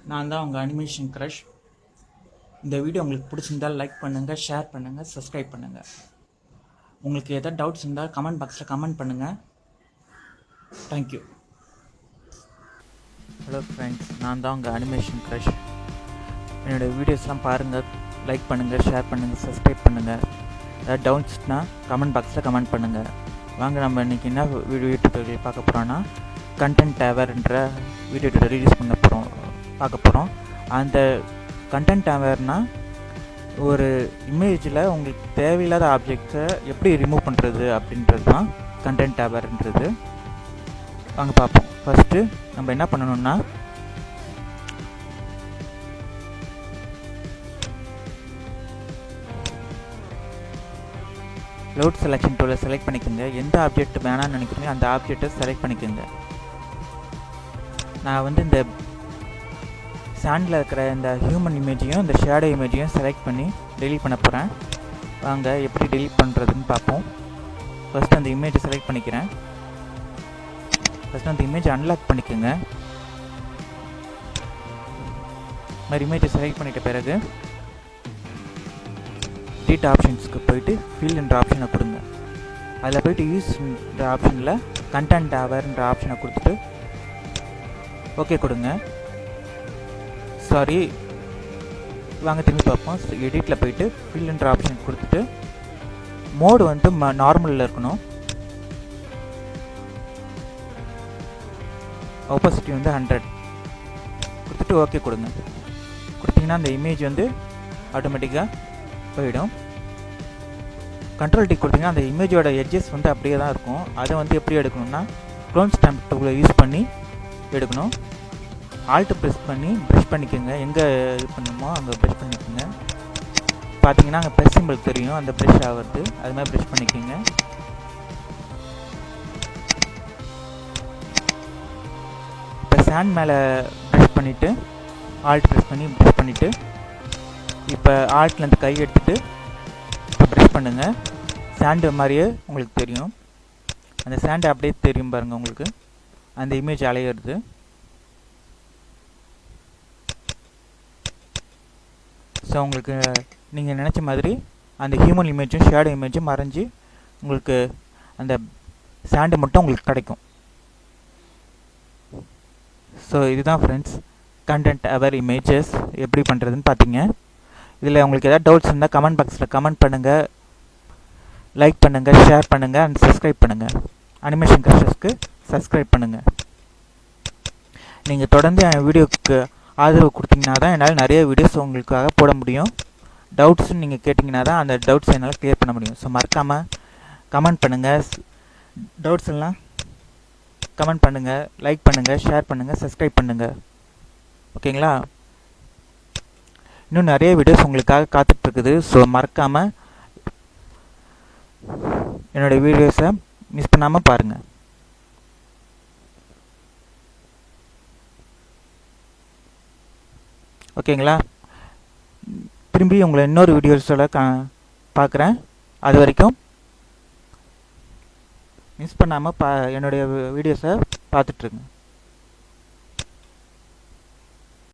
நான் தான் உங்கள் அனிமேஷன் க்ரஷ். இந்த வீடியோ உங்களுக்கு பிடிச்சிருந்தால் லைக் பண்ணுங்கள், ஷேர் பண்ணுங்கள், சப்ஸ்கிரைப் பண்ணுங்கள். உங்களுக்கு எதாவது டவுட்ஸ் இருந்தால் கமெண்ட் பாக்ஸில் கமெண்ட் பண்ணுங்கள். தேங்க்யூ. ஹலோ ஃப்ரெண்ட்ஸ், நான் தான் உங்கள் அனிமேஷன் க்ரஷ். என்னோடய வீடியோஸ்லாம் பாருங்கள், லைக் பண்ணுங்கள், ஷேர் பண்ணுங்கள், சப்ஸ்கிரைப் பண்ணுங்கள். ஏதாவது டவுட்ஸ்னால் கமெண்ட் பாக்ஸில் கமெண்ட் பண்ணுங்கள். வாங்க நம்ம இன்றைக்கி என்ன வீடியோ டியூட்டோரியல் பார்க்க போகிறோன்னா கண்டென்ட்-அவேர்ன்ற வீடியோ டியூட்டோரியல் பார்க்க போகிறோம். அந்த கண்டென்ட்-அவேர்னால் ஒரு இமேஜில் உங்களுக்கு தேவையில்லாத ஆப்ஜெக்ட்ஸை எப்படி ரிமூவ் பண்ணுறது அப்படின்றது தான் கண்டென்ட்-அவேர்ன்றது. வாங்க பார்ப்போம். ஃபஸ்ட்டு நம்ம என்ன பண்ணணும்னா லோட் செலெக்ஷன் டூலை செலக்ட் பண்ணிக்கோங்க. எந்த ஆப்ஜெக்ட் வேணாம்னு நினைக்கிறீங்க அந்த ஆப்ஜெக்டை செலக்ட் பண்ணிக்கோங்க. நான் வந்து இந்த சாண்டில் இருக்கிற இந்த ஹியூமன் இமேஜையும் இந்த ஷேடோ இமேஜையும் செலக்ட் பண்ணி டெலீட் பண்ண போகிறேன். வாங்க எப்படி டெலீட் பண்ணுறதுன்னு பார்ப்போம். ஃபஸ்ட்டு அந்த இமேஜை செலக்ட் பண்ணிக்கிறேன். ஃபஸ்ட்டு அந்த இமேஜை அன்லாக் பண்ணிக்கோங்க. இந்த மாதிரி இமேஜை செலக்ட் பண்ணிட்ட பிறகு எடிட் ஆப்ஷன்ஸ்க்கு போயிட்டு ஃபில் என்ற ஆப்ஷனை கொடுங்க. அதில் போயிட்டு யூஸ்ன்ற ஆப்ஷனில் கண்டென்ட்-அவேர்ன்ற ஆப்ஷனை கொடுத்துட்டு ஓகே கொடுங்க. சாரி, வாங்க திரும்பி பார்ப்போம். எடிட்டில் போயிட்டு ஃபில் என்ற ஆப்ஷன் கொடுத்துட்டு மோடு வந்து நார்மலில் இருக்கணும். ஆப்போசிட்டி வந்து 100 கொடுத்துட்டு ஓகே கொடுங்க. கொடுத்தீங்கன்னா அந்த இமேஜ் வந்து ஆட்டோமேட்டிக்காக போயிடும். கண்ட்ரோல் டிக் கொடுத்தீங்கன்னா அந்த இமேஜோட எட்ஜஸ் வந்து அப்படியே தான் இருக்கும். அதை வந்து எப்படி எடுக்கணும்னா க்ளோன் ஸ்டாம்ப் டூலை யூஸ் பண்ணி எடுக்கணும். ஆல்ட் ப்ரெஸ் பண்ணி ப்ரெஷ் பண்ணிக்கோங்க. எங்கே இது பண்ணணுமோ அங்கே ப்ரெஷ் பண்ணிக்கோங்க. பார்த்தீங்கன்னா அங்கே ப்ரெஸ் சிம்பிள் தெரியும், அந்த ப்ரெஷ் ஆகிறது. அது மாதிரி ப்ரெஷ் பண்ணிக்கோங்க. இப்போ சாண்ட் மேலே ப்ரெஷ் பண்ணிவிட்டு ஆல்ட் ப்ரெஸ் பண்ணி ப்ரெஷ் பண்ணிவிட்டு இப்போ ஆல்ட்லேருந்து கை எடுத்துகிட்டு இப்போ ப்ரெஷ் பண்ணுங்கள். சாண்டு மாதிரியே உங்களுக்கு தெரியும். அந்த சாண்டு அப்படியே தெரியும் பாருங்கள் உங்களுக்கு. அந்த இமேஜ் அலையிறது. ஸோ உங்களுக்கு நீங்கள் நினச்ச மாதிரி அந்த ஹியூமன் இமேஜும் ஷேடோ இமேஜும் மறைஞ்சி உங்களுக்கு அந்த சாண்டு மட்டும் உங்களுக்கு கிடைக்கும். ஸோ இதுதான் ஃப்ரெண்ட்ஸ் கண்டென்ட்-அவேர் இமேஜஸ் எப்படி பண்ணுறதுன்னு பார்த்தீங்க. இதில் உங்களுக்கு எதாவது டவுட்ஸ் இருந்தால் கமெண்ட் பாக்ஸில் கமெண்ட் பண்ணுங்கள், லைக் பண்ணுங்கள், ஷேர் பண்ணுங்கள் அண்ட் சப்ஸ்கிரைப் பண்ணுங்கள். அனிமேஷன் க்ரஷஸ்க்கு சப்ஸ்கிரைப் பண்ணுங்கள். நீங்கள் தொடர்ந்து என் வீடியோவுக்கு ஆதரவு கொடுத்தீங்கன்னா தான் என்னால் நிறைய வீடியோஸ் உங்களுக்காக போட முடியும். டவுட்ஸ்ன்னு நீங்கள் கேட்டிங்கன்னா தான் அந்த டவுட்ஸ் என்னால் க்ளியர் பண்ண முடியும். ஸோ மறக்காமல் கமெண்ட் பண்ணுங்கள். டவுட்ஸ் எல்லாம் கமெண்ட் பண்ணுங்கள், லைக் பண்ணுங்கள், ஷேர் பண்ணுங்கள், சப்ஸ்கிரைப் பண்ணுங்கள். ஓகேங்களா? இன்னும் நிறைய வீடியோஸ் உங்களுக்காக காத்துட்ருக்குது. ஸோ மறக்காமல் என்னோடய வீடியோஸை மிஸ் பண்ணாமல் பாருங்கள். ஓகேங்களா? திரும்பி உங்களை இன்னொரு வீடியோஸோட பார்க்குறேன். அது வரைக்கும் மிஸ் பண்ணாமல் என்னுடைய வீடியோஸை பார்த்துட்ருங்க.